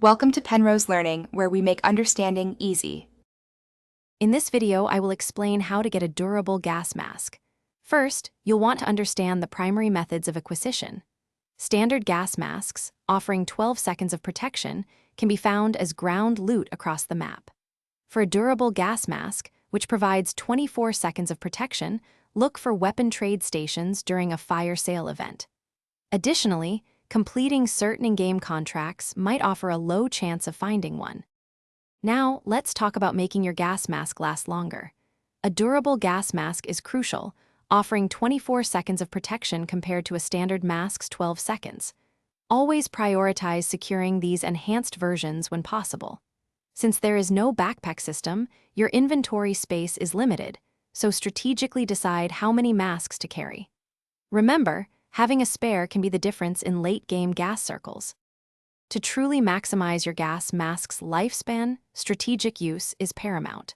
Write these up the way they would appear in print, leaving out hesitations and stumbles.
Welcome to Penrose Learning, where we make understanding easy. In this video, I will explain how to get a durable gas mask. First, you'll want to understand the primary methods of acquisition. Standard gas masks, offering 12 seconds of protection, can be found as ground loot across the map. For a durable gas mask, which provides 24 seconds of protection, look for weapon trade stations during a fire sale event. Additionally, completing certain in-game contracts might offer a low chance of finding one. Now, let's talk about making your gas mask last longer. A durable gas mask is crucial, offering 24 seconds of protection compared to a standard mask's 12 seconds. Always prioritize securing these enhanced versions when possible. Since there is no backpack system, your inventory space is limited, so strategically decide how many masks to carry. Remember, having a spare can be the difference in late-game gas circles. To truly maximize your gas mask's lifespan, strategic use is paramount.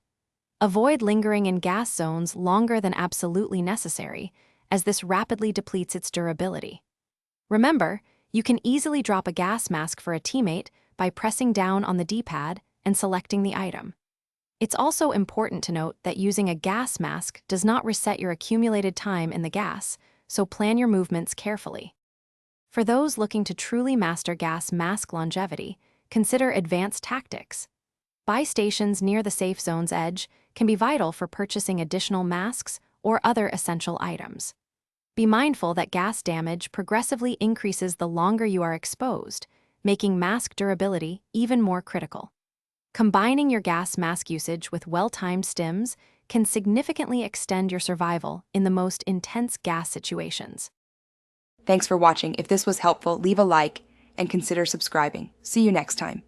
Avoid lingering in gas zones longer than absolutely necessary, as this rapidly depletes its durability. Remember, you can easily drop a gas mask for a teammate by pressing down on the D-pad and selecting the item. It's also important to note that using a gas mask does not reset your accumulated time in the gas, so plan your movements carefully. For those looking to truly master gas mask longevity, consider advanced tactics. Buy stations near the safe zone's edge can be vital for purchasing additional masks or other essential items. Be mindful that gas damage progressively increases the longer you are exposed, making mask durability even more critical. Combining your gas mask usage with well-timed stims can significantly extend your survival in the most intense gas situations. Thanks for watching. If this was helpful, leave a like and consider subscribing. See you next time.